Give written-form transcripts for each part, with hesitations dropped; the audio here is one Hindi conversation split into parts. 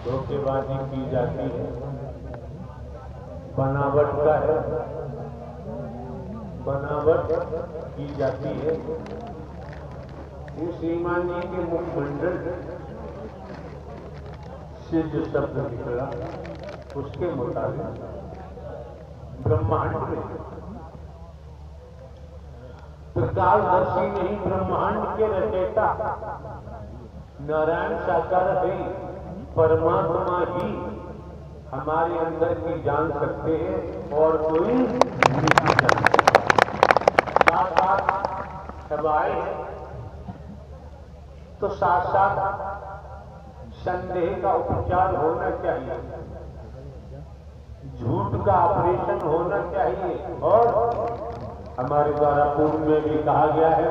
धोखेबाजी की जाती है, बनावट का है, बनावट की जाती है। उस ईमान जी के मुखमंडल से जो शब्द निकला उसके मुताबिक ब्रह्मांड में प्रकाशदर्शी नहीं, ब्रह्मांड के रचयिता नारायण साकार है, परमात्मा ही हमारे अंदर की जान सकते हैं और कोई नहीं जान सकता। साथ साथ सब आए तो साथ साथ संदेह का उपचार होना चाहिए, झूठ का ऑपरेशन होना चाहिए। और हमारे द्वारा पूर्व में भी कहा गया है,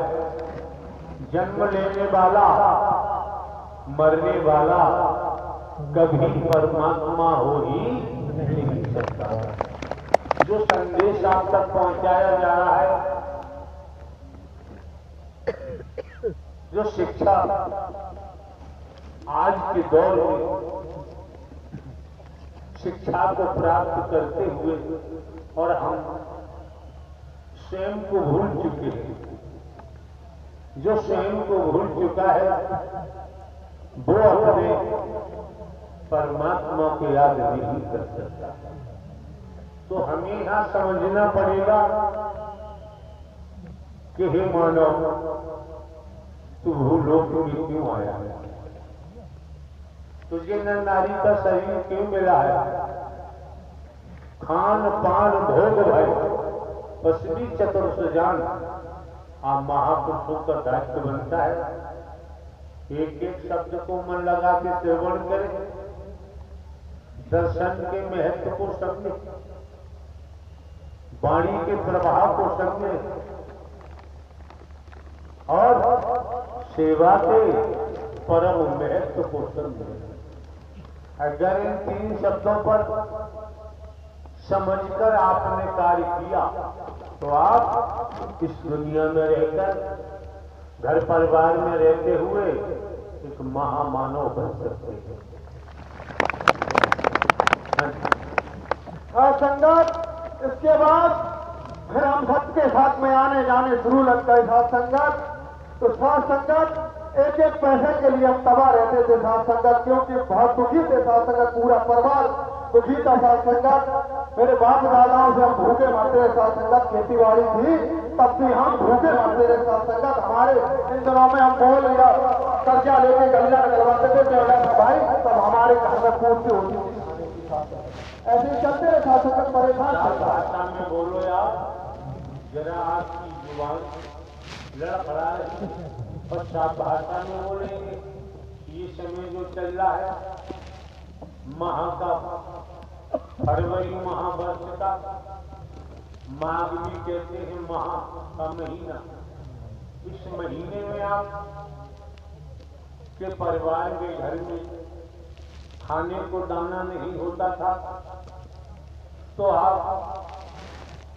जन्म लेने वाला मरने वाला कभी परमात्मा हो ही नहीं सकता। जो संदेश आप तक पहुंचाया जा रहा है, जो शिक्षा आज के दौर में शिक्षा को प्राप्त करते हुए और हम स्वयं को भूल चुके हैं, जो स्वयं को भूल चुका है वो अपने परमात्मा को याद नहीं कर सकता। तो हमें यहां समझना पड़ेगा कि हे मानव, तू भूलोक में क्यों आया है, तुझे नर नारी का शरीर क्यों मिला है, खान पान भोग भय पसवी चतुर्थ जान। आप महापुरुषों का दायित्व बनता है, एक एक शब्द को मन लगा के श्रवण करें, दर्शन के महत्व को समझे, वाणी के प्रभाव को समझे और सेवा के परम महत्व को समझे। अगर इन तीन शब्दों पर समझकर आपने कार्य किया तो आप इस दुनिया में रहकर, घर परिवार में रहते हुए एक महामानव बन सकते हैं। संगत, इसके बाद फिर हम सबके साथ में आने जाने शुरू लगता है साथ संगत। तो साथ संगत एक एक पैसे के लिए हम तबाह रहते थे साथ संगत, क्योंकि बहुत दुखी थे साथ संगत, पूरा परिवार दुखी था साथ संगत। मेरे बाप दादाओं से हम भूखे मरते रहे साथ संगत, खेती बाड़ी थी तब भी हम भूखे मरते रहे साथ संगत। हमारे इन दिनों में हम बोल या कर्जा लेके गल्ला निकलवाते थे भाई, तब हमारे घर में पूर्ति होती थी। ऐसे चलते रहे साथ संगत, परेशान भाषा में बोलो यार, जरा आपकी जुबान लड़ पड़ा है और साफ भाषा में बोलेंगे। ये समय जो चल रहा है माह का, फरवरी महावर्ष का, माघ भी कहते हैं माह का महीना। इस महीने में आप के परिवार के घर में खाने को दाना नहीं होता था तो आप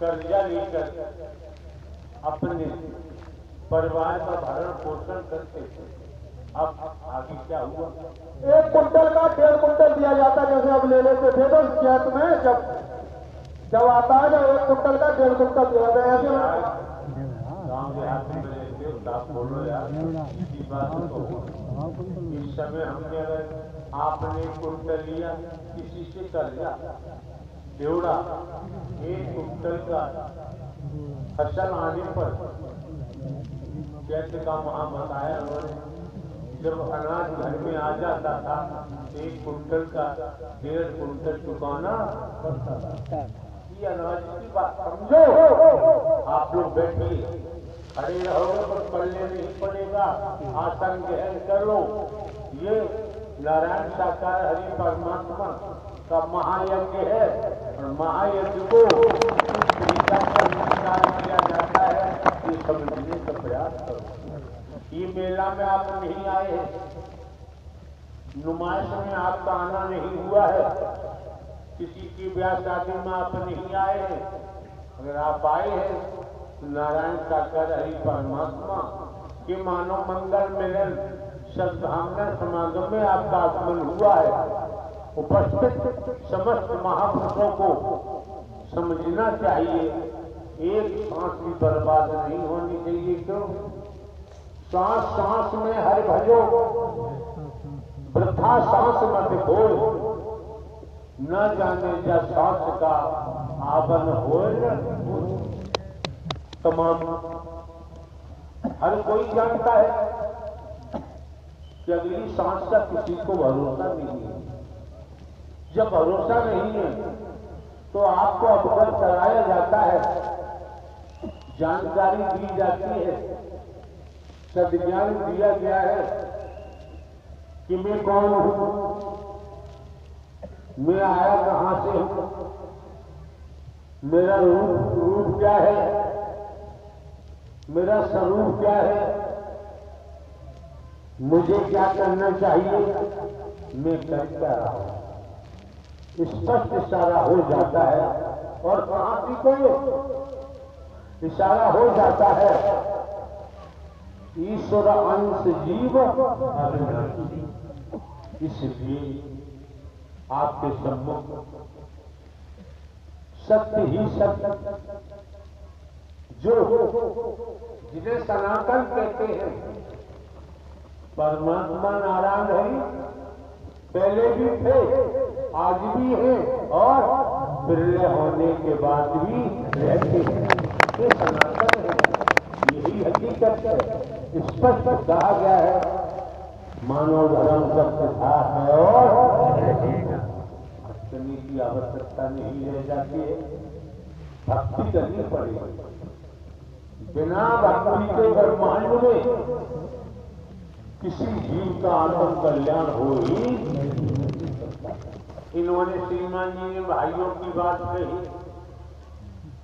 कर्जा लेकर अपने परिवार का भरण पोषण करते थे। अब आगे क्या हुआ? 1 कुंटल का 1.5 कुंटल दिया जाता, जैसे अब ले लेते थे तो खेत में जब आता है, जब 1 कुंटल का 1.5 कुंटल दिया जाता है। गाँव देहात में रहते हो, आप बोलो यार, इसी बात को। इस समय हमने अगर आपने कुंटल लिया, किसी से कर लिया बेवड़ा, 1 कुंटल का फसल आने पर कैसे का वहां बताया उन्होंने, जब अनाज घर में आ जाता था 1 कुंटल का 1.5 कुंटल चुकाना पड़ता था। ये अनाज की बात समझो। आप लोग बैठिए, खड़े रहोगे तो पढ़ने नहीं पड़ेगा, आसन ग्रहण कर लो। ये नारायण साकार हरि परमात्मा का महायज्ञ है और महायज्ञ को किया जाता है, ये समझने का प्रयास करो। ये मेला में आप नहीं आए हैं, नुमाइश में आपका आना नहीं हुआ है, किसी की ब्याह शादी में आप नहीं आए हैं। अगर आप आए हैं तो नारायण साकार हरि परमात्मा के मानव मंगल मिलन सद्भावना समागम में आपका आगमन हुआ है। उपस्थित समस्त महापुरुषों को समझना चाहिए, एक सांस भी बर्बाद नहीं होनी चाहिए। क्यों? सांस सांस में हर भजो, वृथा सांस मत खोल, न जाने जा सांस का आवन हो। तमाम हर कोई जानता है कि अगली सांस का किसी को भरोसा नहीं है। जब भरोसा नहीं है तो आपको अवगत कराया जाता है, जानकारी दी जाती है, सद्ज्ञान दिया गया है कि मैं कौन हूं, मैं आया कहां से हूं, मेरा रूप क्या है, मेरा स्वरूप क्या है, मुझे क्या करना चाहिए, मैं कर क्या रहा हूं। स्पष्ट इशारा हो जाता है। और कहां की को इशारा हो जाता है, ईश्वर अंश जीव अविनाशी। इसलिए आपके सम्मुख सत्य ही सत्य, जो जिन्हें सनातन कहते हैं, परमात्मा नारायण है, पहले भी थे, आज भी हैं और बिरले होने के बाद भी रहते हैं। ये सनातन है, यही हकीकत है। स्पष्ट कहा गया है, मानव धर्म सत्य था है और भक्ति की आवश्यकता नहीं रह जाती है। भक्ति करनी पड़ेगी। बिना भक्ति के ब्रह्मांड में किसी जीव का आत्म कल्याण हो ही नहीं सकता। इन्होंने श्रीमान जी ने भाइयों की बात कही,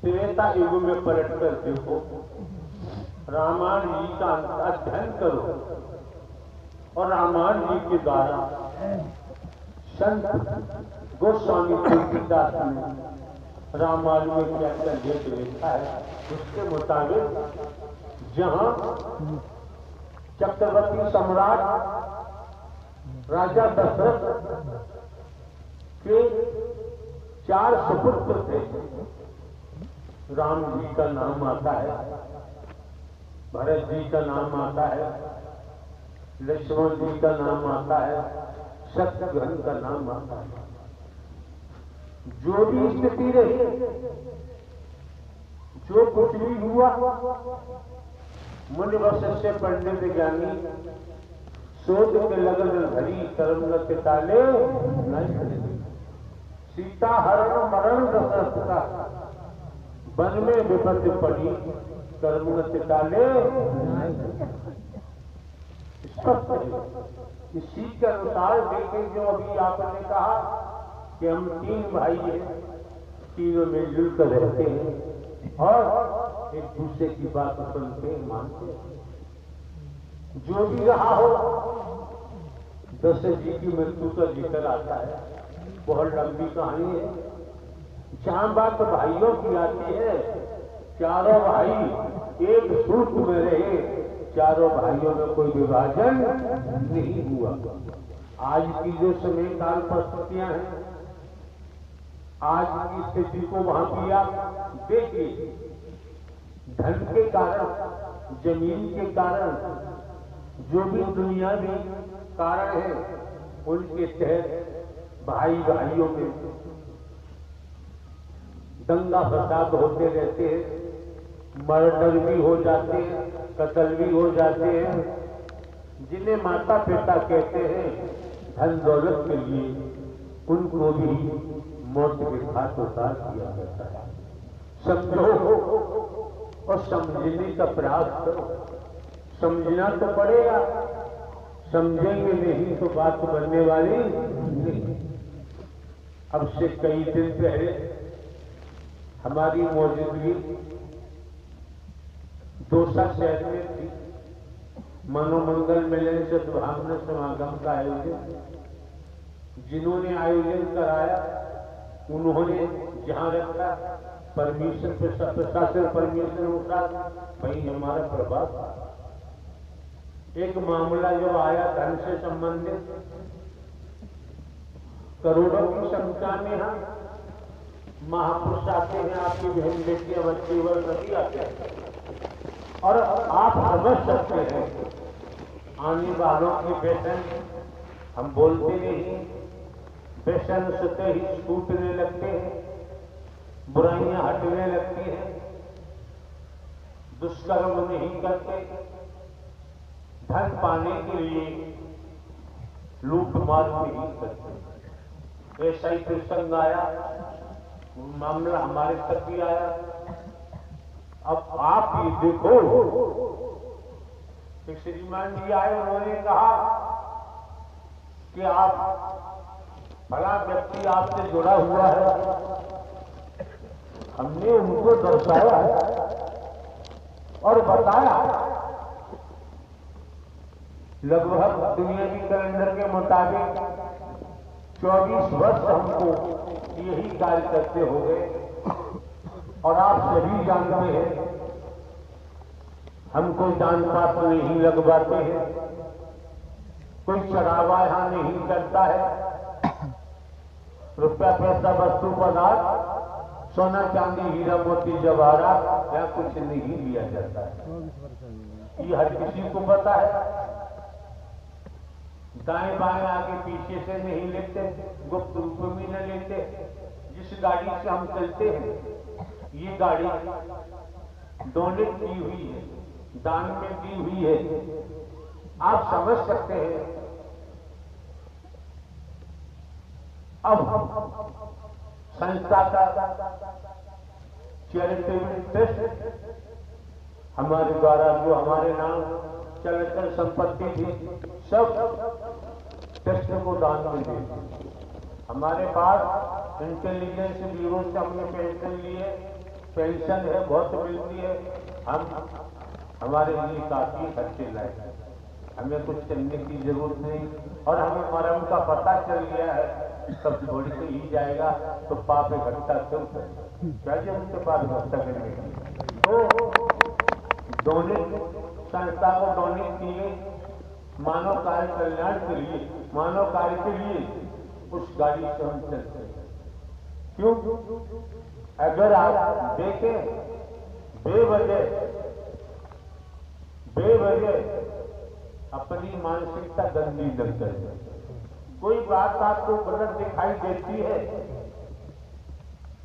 त्रेता युग में पलट कर देखो, रामायण जी का अध्ययन करो और रामायण जी के द्वारा संत गोस्वामी तुलसीदास ने रामायण में क्या क्या लेख लिखा है, उसके मुताबिक जहां चक्रवर्ती सम्राट राजा दशरथ के 4 सुपुत्र थे, राम जी का नाम आता है, भरत जी का नाम आता है, लक्ष्मण जी का नाम आता है, शत्रुघ्न का नाम आता है। जो भी स्थिति रही, जो कुछ भी हुआ, मुनि वशिष्ठ से पंडित ज्ञानी शोध के लगन धरी, कर्म के ताले नहीं। सीता हरण मरण दशरथ का, वन में विपत्ति पड़ी, कर्म के ताले नहीं। स्पष्ट है। इसी के अनुसार देखें, जो अभी आपने कहा कि हम 3 भाई हैं, तीनों मिलजुल कर रहते हैं और एक दूसरे की बात सुनते हैं, मानते हैं। जो भी रहा हो, दशरथ जी की मृत्यु का जिक्र आता है, बहुत लंबी कहानी है। जहां बात भाइयों की आती है, चारों भाई एक सूत्र में रहे, चारों भाइयों में कोई विभाजन नहीं हुआ। आज की जो समय काल परिस्थितियां हैं, आज की स्थिति को वहां भी आप देखिए, धन के कारण, जमीन के कारण, जो भी दुनिया में कारण है, उनके तहत भाई भाइयों में दंगा फसाद होते रहते हैं, मर्डर भी हो जाते हैं, कत्ल भी हो जाते हैं। जिन्हें माता पिता कहते हैं, धन दौलत के लिए उनको भी मौत के घाट उतार दिया जाता है। समझो और समझने का प्रयास करो। समझना तो पड़ेगा, समझेंगे नहीं तो बात बनने वाली नहीं। अब से कई दिन पहले हमारी मौजूदगी दौसा शहर में थी। मनोमंगल मिलन सद्भावना समागम का आयोजन, जिन्होंने आयोजन कराया उन्होंने जहां रखा परमिशन, प्रशासन परमिशन अनुसार वहीं हमारा प्रभाव। एक मामला जो आया धन से संबंधित, करोड़ों की संख्या में हम महापुरुष आते हैं, आपकी बहन बेटियां बच्चे वर्ग सभी आते हैं और आप समझ सकते हैं आने वालों की फैशन हम बोलते नहीं, फैशन से ही छूटने लगते हैं, बुराइयां हटने लगती हैं, दुष्कर्म नहीं करते, धन पाने के लिए लूट मार नहीं करते। ऐसा ही प्रसंग आया, मामला हमारे तक भी आया। अब आप ये देखो, एक श्रीमान जी आए, उन्होंने कहा कि आप भला व्यक्ति आपसे जुड़ा हुआ है। हमने उनको दर्शाया और बताया, लगभग दुनियावी कैलेंडर के मुताबिक 24 वर्ष हमको यही कार्य करते हो गए और आप सभी जानते हैं हम कोई दान पात्र नहीं लगवाते हैं, कोई चढ़ावा यहां नहीं करता है। रुपया पैसा वस्तु पदार्थ सोना चांदी हीरा मोती जवाहरात या कुछ नहीं लिया जाता है, ये हर किसी को पता है। दाएं बाएं आगे पीछे से नहीं लेते, गुप्त रूप में न लेते। जिस गाड़ी से हम चलते हैं ये गाड़ी डोनेट की हुई है, दान में दी हुई है। आप समझ सकते हैं। अब संस्था का चैरिटेबल ट्रस्ट हमारे द्वारा जो हमारे नाम चलकर संपत्ति थी सब ट्रस्ट को दान में दी। हमारे पास इंटेलिजेंस ब्यूरो से हमने पेंशन लिए, पेंशन है बहुत मिलती है, हम हमारे लिए काफी खर्चे लाए, हमें कुछ करने की जरूरत नहीं। और हमें मरम का पता चल गया है, सब छोड़ के ही जाएगा तो पाप इकट्ठा क्यों करें, चाहिए उनके पास इकट्ठा करने की। तो डोनेट संस्था को डोनेट किए मानव कार्य कल्याण के लिए, मानव कार्य के लिए उस गाड़ी से हम चलते हैं। क्यों? अगर आप देखें बेवजह अपनी मानसिकता गंदी न करें। कोई बात आपको गलत दिखाई देती है,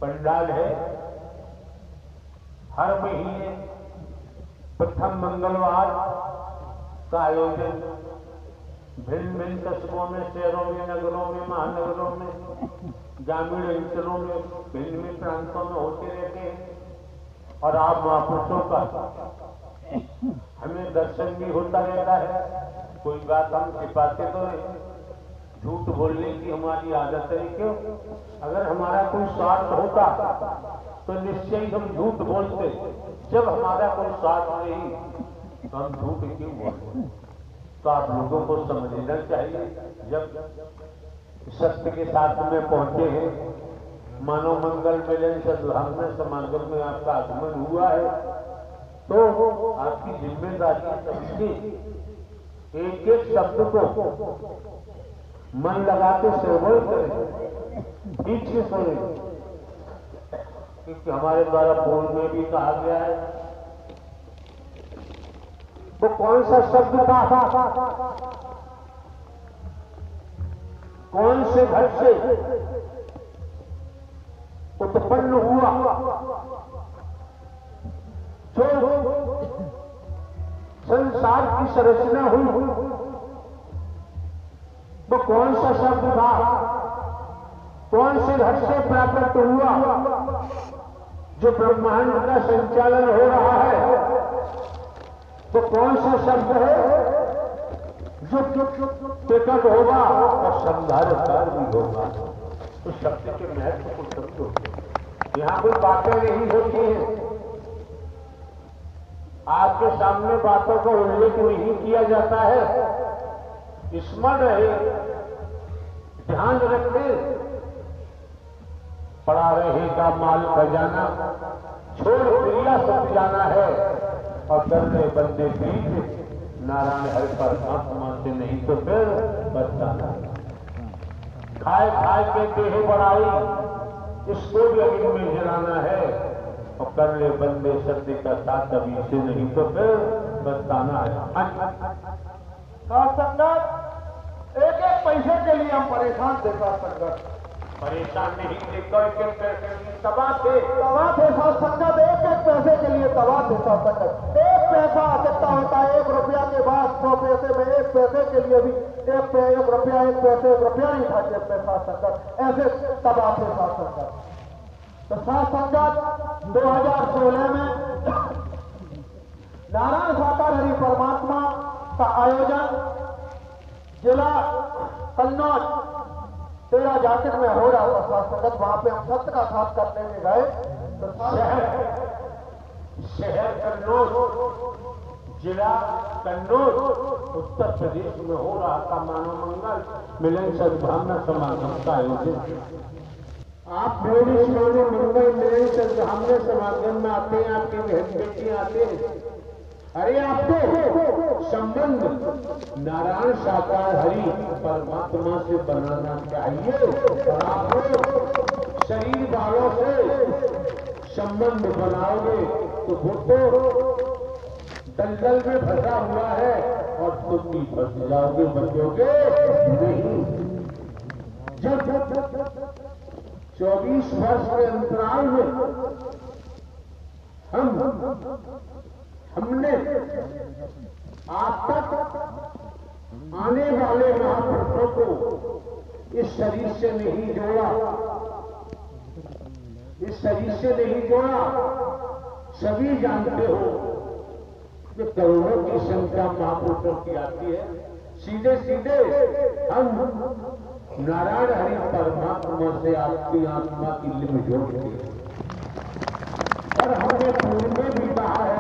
पंडाल है, हर महीने प्रथम मंगलवार का आयोजन भिन्न भिन्न कस्बों में, शहरों में, नगरों में, महानगरों में, ग्रामीण अंचलों में, भिन्न भिन्न प्रांतों में होते रहते हैं। और आप महापुरुषों का हमें दर्शन भी होता रहता है। कोई बात हम छिपाते तो नहीं, झूठ बोलने की हमारी आदत है। क्यों? अगर हमारा कोई स्वार्थ होता तो निश्चय ही हम झूठ बोलते। जब हमारा कोई स्वार्थ नहीं तो हम झूठ क्यों बोलते? तो आप लोगों को समझना चाहिए। जब सत्य के साथ में पहुंचे हैं, मानव मंगल मिलन सद्भावना समागम में आपका आगमन हुआ है, तो आपकी जिम्मेदारी समझिए, एक एक शब्द को मन लगा के श्रवण करें, ठीक से सुने। क्योंकि हमारे द्वारा पूर्व में भी कहा गया है, वो कौन सा शब्द था, कौन से घर से उत्पन्न हुआ, जो संसार की संरचना हुई, वो कौन सा शब्द था, कौन से घर से प्राप्त हुआ, जो ब्रह्मांड का संचालन हो रहा है, तो कौन सा शब्द है जो प्रकट होगा और संधारकार भी होगा। तो शब्द के महत्व को समझो। यहां कोई बातें नहीं होती हैं, आपके सामने बातों का उल्लेख नहीं किया जाता है। स्मरण रहे, ध्यान रखते, पड़ा रहेगा माल खजाना, छोड़ क्रिया सब जाना है, और डरने बंदे प्रीत नारायण हरि पर आत्मा से नहीं तो फिर बचाना। खाए खाए के देह बढ़ाई, इसको भी अग्नि में जलाना है। और कर ले बंदे सत्य का साथ अभी से, नहीं तो फिर बताना है। साथ संगत एक एक पैसे के लिए हम परेशान थे। साथ संगत परेशान नहीं थे, तबाह थे साथ संगत, एक एक पैसे के लिए तबाह थे। साथ संगत एक पैसा आवश्यकता होता है, 1 रुपया के बाद 100 पैसे में, 1 पैसे के लिए भी 1 रुपया 1 पैसे 1 रुपया नहीं था जेब में। साथ संगत ऐसे तबाह थे। साथ संगत तो साथ संगत 2016 में नारायण साकार हरि परमात्मा का आयोजन जिला कन्नौज 13 जाकिर में हो रहा था। साथ संगत वहां पे हम सत्य का साथ करने में गए तो शहर कन्नौज, जिला कन्नौज, उत्तर प्रदेश में हो रहा था मानव मंगल मिलन सद्भावना समागम का आयोजन। आप मेरी शिवनी मंगल मिलन सद्भावना समागम में आते हैं, आपकी बहन बेटी आते हैं। अरे आपको संबंध नारायण साकार हरि परमात्मा से बनाना चाहिए। और आप शरीर वालों से संबंध बनाओगे तो वो तो दलदल में फंसा हुआ है और तुम भी फंस जाओगे, बचोगे नहीं। जब 24 वर्ष के अंतराल में हमने आज तक आने वाले महापुरुषों को इस शरीर से नहीं जोड़ा, इस शरीर से नहीं जोड़ा। सभी जानते हो कि करोड़ों की संख्या महापुरुषों की आती है। सीधे सीधे हम नारायण हरि परमात्मा से आपकी आत्मा की लिंग जोड़ते हैं। और हमने पूर्व में भी कहा है,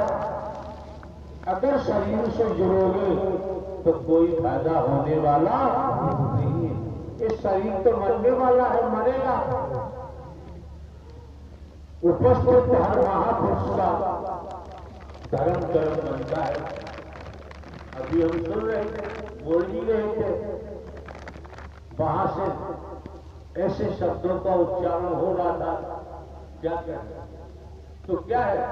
अगर शरीर से जुड़ोगे तो कोई फायदा होने वाला नहीं है। इस शरीर तो मरने वाला है, मरेगा। उपस्थित हर महापुरुष का धर्म कर्म बनता है। अभी हम सुन रहे थे, बोल ही रहे थे, वहां से ऐसे शब्दों का उच्चारण हो रहा था। क्या क्या तो क्या है,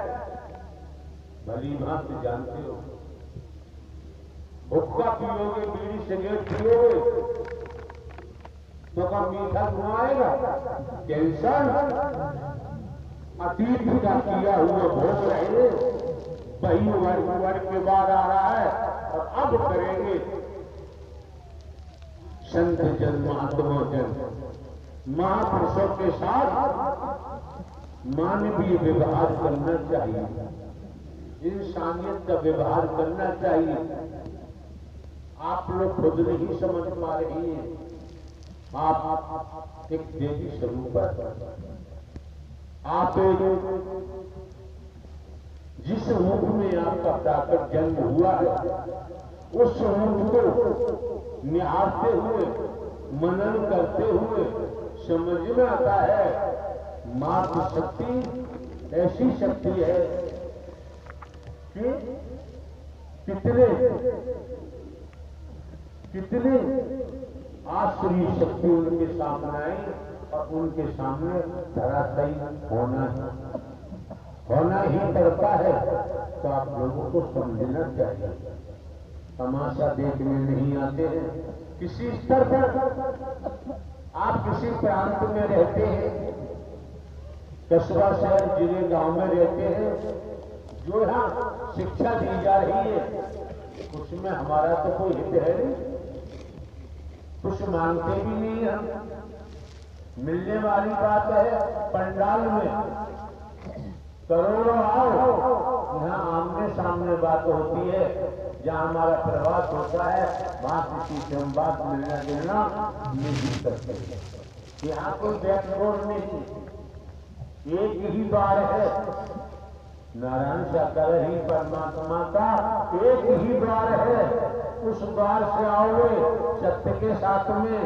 भली भांति जानते हो। हुक्का पियोगे, बीड़ी सिगरेट पियोगे तो क्या मीठा धुआं आएगा? कैंसर अतीत का किया हुआ भोग रहे, वही वर्ग के बाद आ रहा है और अब करेंगे। संत जन महात्मा जन महापुरुषों के साथ मानवीय व्यवहार करना चाहिए, इंसानियत का व्यवहार करना चाहिए। आप लोग खुद नहीं समझ पा रही हैं। आप एक देवी स्वरूप है। आप जिस रूप में आपका प्राकृत जन्म हुआ है, उस रूप को निहारते हुए, मनन करते हुए समझ में आता है मातृ शक्ति ऐसी शक्ति है कि कितने आश्चर्य शक्ति उनके सामने आई और उनके सामने धराशायी होना ही पड़ता है। तो आप लोगों को समझना चाहिए। तमाशा देखने नहीं आते हैं। किसी स्तर पर आप किसी प्रांत में रहते हैं, कस्बा शहर जिले गांव में रहते हैं, जो यहाँ शिक्षा दी जा रही है उसमें हमारा तो कोई हित है नहीं, कुछ मांगते भी नहीं हम। मिलने वाली बात है, पंडाल में करोड़ों आओ, यहाँ आमने सामने बात होती है। जहाँ हमारा प्रवास होता है वहां किसी से हम बात मिलना जुलना नहीं करते। यहाँ कोई बैकबोर्ड नहीं, एक ही द्वार है, नारायण साकार ही परमात्मा का एक ही द्वार है। उस द्वार से आओगे, सत्य के साथ में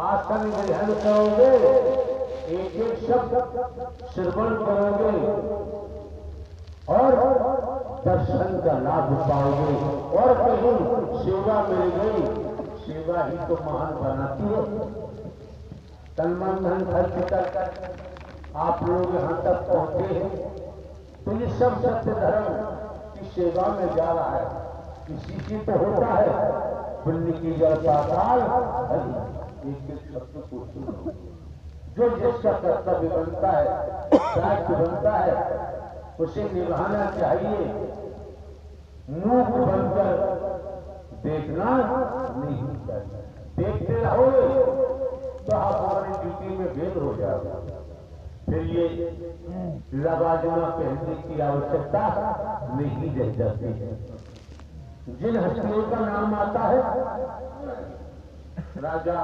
आसन ग्रहण करोगे, एक एक शब्द श्रवण करोगे और दर्शन का लाभ पाओगे। और कहीं सेवा मिल गई, सेवा ही तो महान बनाती है। तन मन धन खर्च कर आप लोग यहाँ तक पहुंचे हैं, तो ये सब सत्य धर्म की सेवा में जा रहा है। इसी से तो होता है पुण्य की जल पाताल एक शब्द को सुनो। जो जिसका कर्तव्य बनता है, दायित्व बनता है, उसे निभाना चाहिए। मूक बनकर देखना नहीं चाहिए। देखते रहोगे तो आप हमारी ड्यूटी में भेद हो जाएगा। फिर ये लबाजमा पहनने की आवश्यकता नहीं रह जाती है। जिन हस्तियों का नाम आता है, राजा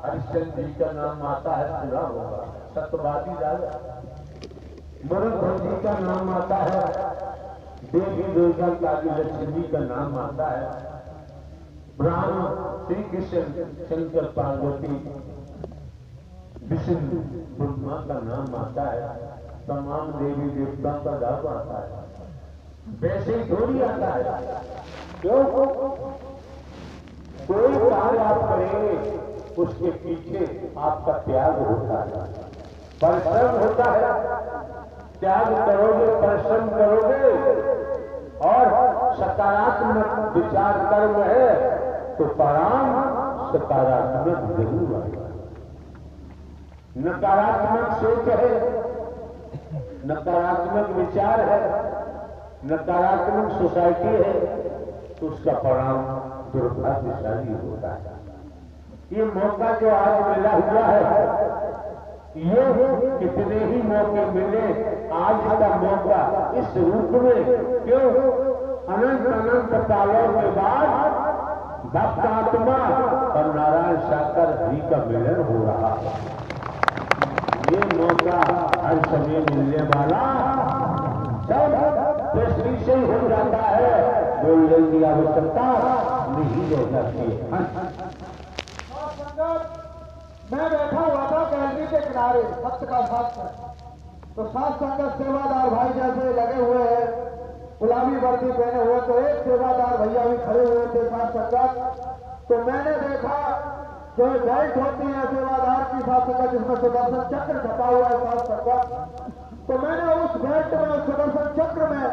हरिश्चंद्र जी का नाम आता है, सुना होगा, सत्यवादी राजा। मुरलीधर जी का नाम आता है, देवी दुर्गा काली लक्ष्मी का नाम आता है, ब्रह्मा श्री कृष्ण शंकर पार्वती विष्णु ब्रह्मा का नाम आता है, तमाम देवी देवताओं का नाम आता है। वैसे ही थोड़ी आता है। क्यों? कोई कार्य आप करेंगे उसके पीछे आपका त्याग होता है, परिश्रम होता है। त्याग करोगे, परिश्रम करोगे और सकारात्मक विचार कर्म है तो परिणाम सकारात्मक जरूर आएगा। नकारात्मक सोच है, नकारात्मक विचार है, नकारात्मक सोसाइटी है, तो उसका परिणाम दुर्भाग्यशाली होता है। ये मौका जो आज मिला हुआ है, ये कितने ही मौके मिले, आज का मौका इस रूप में क्यों? अनंत अनंत सालों के बाद भक्त आत्मा और नारायण साकर हरि का मिलन हो रहा है। ये मौका हर समय मिलने वाला सब दृष्टि से हो जाता है। बोलने की आवश्यकता नहीं हो जाती है। मैं बैठा हुआ था गैलरी के किनारे, सत्य का सत्य, तो सात संगत सेवादार भाई जैसे लगे हुए हैं, गुलाबी वर्दी पहने हुए, तो एक सेवादार भैया भी खड़े हुए थे सात संगत। तो मैंने देखा जो बेल्ट होती है सेवादार की सात संगत, जिसमें सुदर्शन चक्र छपा हुआ है सात संगत, तो मैंने उस बेल्ट में, सुदर्शन चक्र में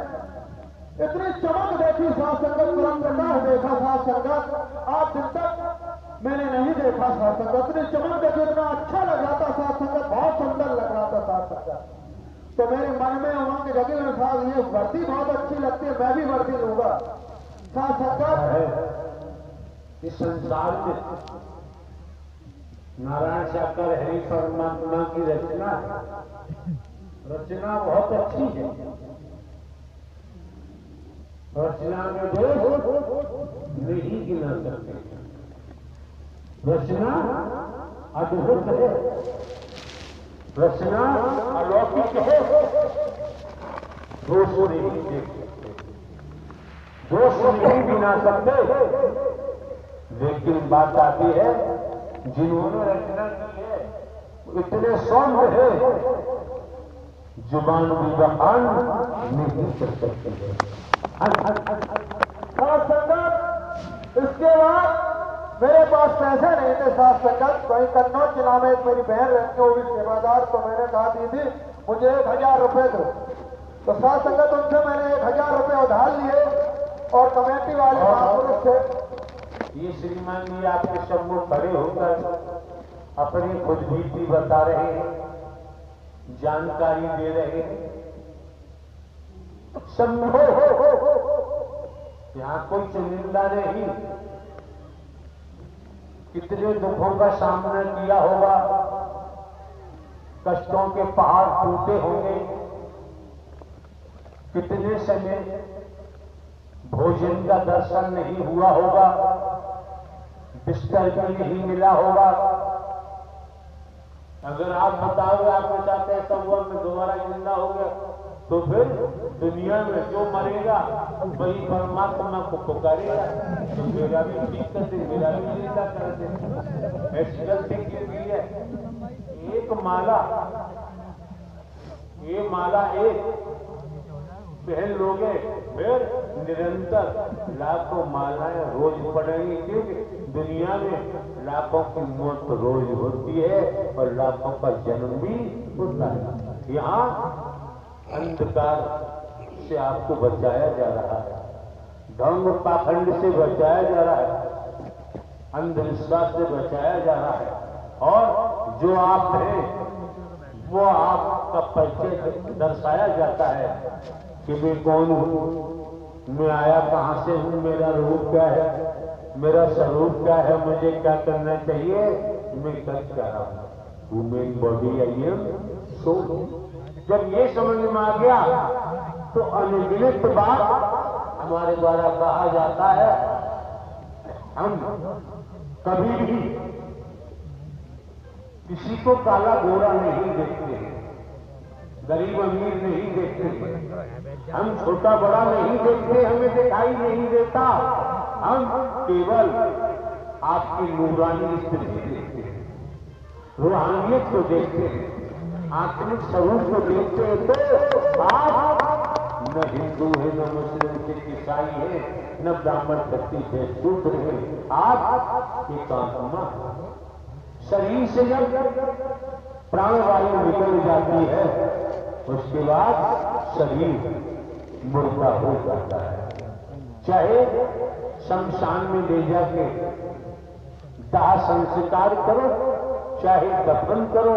इतनी चमक देखी सात संगत, परम प्रकाश देखा सात संगत। आज दिन तक मैंने नहीं देखा सात संगत, इतनी चमक देखी, इतना अच्छा लग रहा था सात संगत, बहुत सुंदर लग रहा था सात संगत। तो मेरे मन में उमंग जगी में, साथ ये वर्दी बहुत अच्छी लगती है, मैं भी वर्दी लूंगा। सात संगत इस संसार में नारायण साकर हरि परमात्मा की रचना बहुत अच्छी है। रचना में दोष नहीं गिना सकते। रचना अद्भुत है, रचना अलौकिक है, दोष नहीं देख सकते, दोष नहीं गिना सकते। लेकिन बात आती है जिन्होंने रचना की है इतने सौम्य है, जुबान भी बखान नहीं कर सकते हैं। इसके बाद मेरे पास पैसे नहीं थे सात संगत। वही कन्नौज जिला में एक मेरी बहन रहती है, वो भी सेवादार, तो मैंने कहा दीदी मुझे 1000 रुपए दो। तो सात संगत उनसे मैंने 1000 रुपए उधार लिए और कमेटी वाले महापुरुष थे। ये श्रीमान जी आपके सम्मुख खड़े होकर अपनी खुद बीती बता रहे हैं, जानकारी दे रहे हैं। यहाँ कोई चुनिंदा नहीं, कितने दुखों का सामना किया होगा, कष्टों के पहाड़ टूटे होंगे, कितने समय भोजन का दर्शन नहीं हुआ होगा, बिस्तर भी नहीं मिला होगा। अगर आप बताओगे आपके साथ ऐसा हुआ मैं दोबारा जिंदा हो गया, तो फिर दुनिया में जो मरेगा वही परमात्मा को पुकारेगा, तो मेरा भी ठीक कर दे, मेरा भी जिंदा कर दे। ऐसी गलती क्यों की है? एक माला, ये माला एक पहन लोगे फिर निरंतर लाखों मालाएं रोज पड़ेंगी, क्योंकि दुनिया में लाखों की मौत रोज होती है और लाखों का जन्म भी होता है। यहाँ अंधकार से आपको बचाया जा रहा है, ढंग पाखंड से बचाया जा रहा है, अंधविश्वास से बचाया जा रहा है। और जो आप हैं वो आपका परिचय दर्शाया जाता है कि मैं कौन हूँ, मैं आया कहाँ से हूँ, मेरा रूप क्या है, मेरा स्वरूप क्या है, मुझे क्या करना चाहिए, मैं कर क्या रहा हूँ। Human body I am soul. जब ये समझ में आ गया तो अनगिनत बात हमारे द्वारा कहा जाता है। हम कभी भी किसी को काला गोरा नहीं देखते, गरीब अमीर नहीं देखते, हम छोटा बड़ा नहीं देखते, हमें दिखाई नहीं देता। हम केवल आपकी नूरानी स्थिति देखते हैं, रूहानियत को देखते हैं, आत्मिक स्वरूप को देखते हैं। तो आप न हिंदू है, न मुस्लिम सिख ईसाई है, न ब्राह्मण क्षत्रिय है, शूद्र है, आप एक आत्मा। शरीर से जब प्राणवायु निकल जाती है उसके बाद शरीर मुर्दा हो जाता है। चाहे शमशान में ले जाके दाह संस्कार करो, चाहे दफन करो,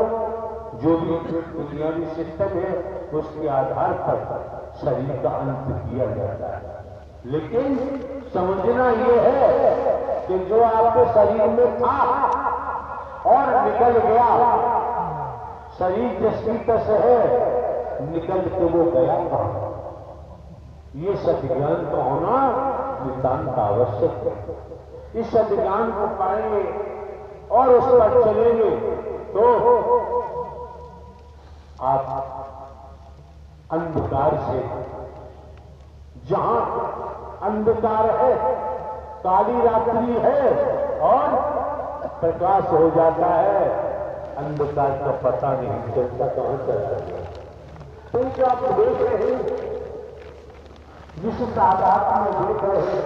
जो भी दुनियावी सिस्टम है उसके आधार पर शरीर का अंत किया जाता है। लेकिन समझना यह है कि जो आपके शरीर में था और निकल गया, शरीर जिसकी तस है निकल के वो गया कहां, ये सद्ज्ञान का होना नितांत आवश्यक है। इस सद्ज्ञान को पाएंगे और उस पर चलेंगे तो आप अंधकार से, जहां अंधकार है, काली रात्रि है और प्रकाश हो जाता है, अंधकार का पता नहीं चलता कहां चला गया। तो जो आप देख रहे हैं, जिस तादाद में देख रहे हैं,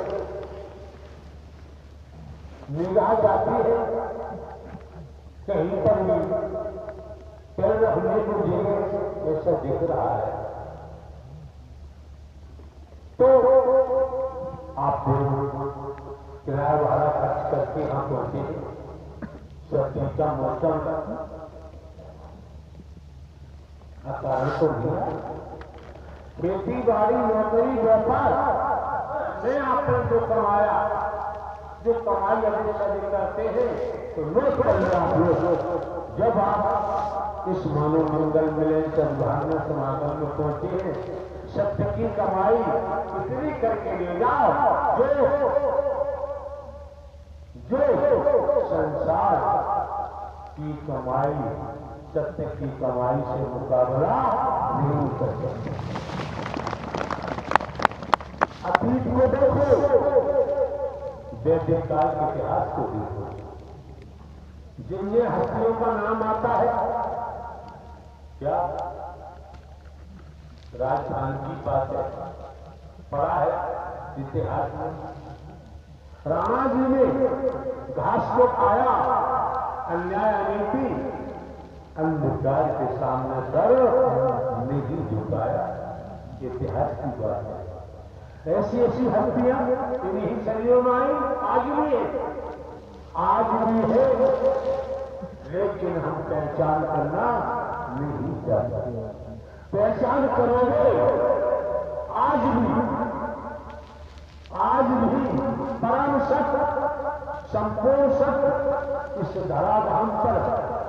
निगाह जाती है कहीं पर नहीं, पैर रखने को जगह ऐसा दिख रहा है। तो आप किराया भाड़ा खर्च करके यहां पहुंचे, सर्दी का मौसम कारण तो नहीं, खेती बाड़ी नौकरी व्यापार में आपने जो कमाया, जो कमाई अभी सभी करते हैं तो लोग जब आप इस मानव मंगल मिलन सद्भावना समागम में पहुंचे हैं, सत्य की कमाई इतनी करके ले जाओ जो संसार की कमाई सत्य की कमाई से मुकाबला नहीं कर सकते। अतीत को देखो, वैदिक काल के इतिहास को देखो, जिन हस्तियों का नाम आता है क्या राजस्थान की बात है, पढ़ा है इतिहास में। राणा जी ने घास को खाया, अन्याय अनीति, अंधकार के सामने सर नहीं झुकाया, इतिहास की बात है। ऐसी ऐसी हस्तियां इन्हीं शरीरों में आई, आज भी है, आज भी है, लेकिन हम पहचान करना नहीं चाहते। पहचान करोगे आज भी परम सत्य, संपूर्ण सत्य इस धराधाम पर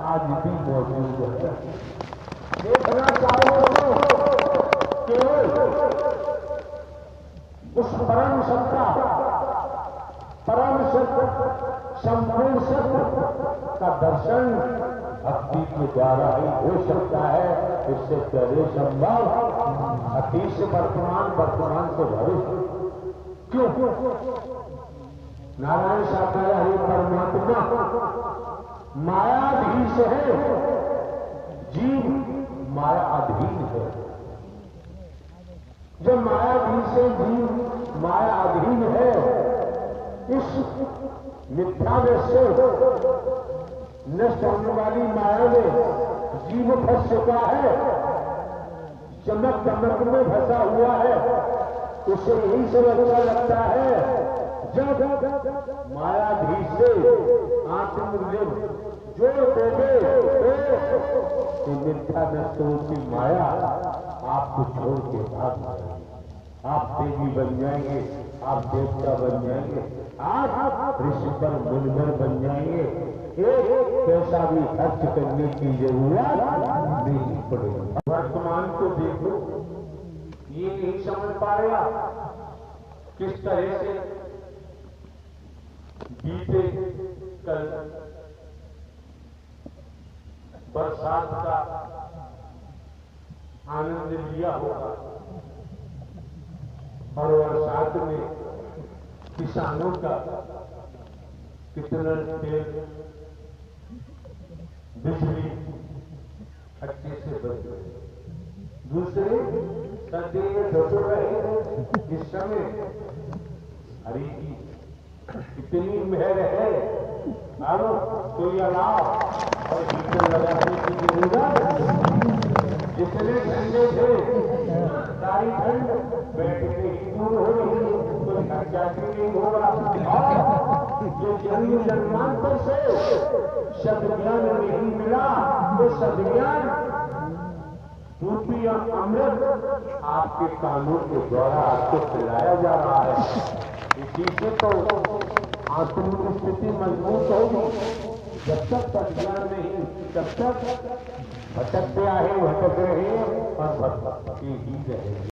आज भी मौजूद है। देखना चाहो तो केवल उस परम सत्ता, परम सत्य, संपूर्ण सत्य का दर्शन भक्ति के द्वारा ही हो सकता है। इससे पहले संभव अतीत से वर्तमान, वर्तमान से भविष्य। क्यों? नारायण साकार परमात्मा मायाधीश है, जीव माया अधीन है। जब मायावी से जीव माया अधीन है, इस मिथ्या से नष्ट होने वाली माया में जीव फंस चुका है, चमक दमक में फंसा हुआ है। उसे यही सब अच्छा लगता है जब मायाधीश से आत्मनिर्भर जोड़ दोगे तो मिथ्या नष्टों की माया आपको छोड़ के भाग जाएगी। आप देवी बन जाएंगे, आप देवता बन जाएंगे, आप ऋषि पर मुनिवर बन जाएंगे। एक पैसा भी खर्च करने की जरूरत नहीं पड़ेगी। वर्तमान को देखो, ये नहीं समझ पाएगा किस तरह से बीते कल बरसात का आनंद लिया होगा और बरसात में किसानों का कितना तेल बिजली अच्छे से बच गए। दूसरे सर्दी में ढोल रहे, इस समय हरी की इतनी मेहर है, अब कोई अलाव और हीटर लगाने की जरूरत। जितने ठंडे थे सारी ठंड बैठने ही दूर हो रही, कोई खर्चा भी नहीं होगा। और जो जन्म जन्मांतर से सद्ज्ञान नहीं मिला, तो सद्ज्ञान रूपी अमृत आपके कानों के द्वारा आपको पिलाया जा रहा है। इसी से तो आत्म स्थिति मजबूत होगी। जब तक सद्ज्ञान नहीं, जब तक भटकते आए भटक रहे और भटकते ही रहे।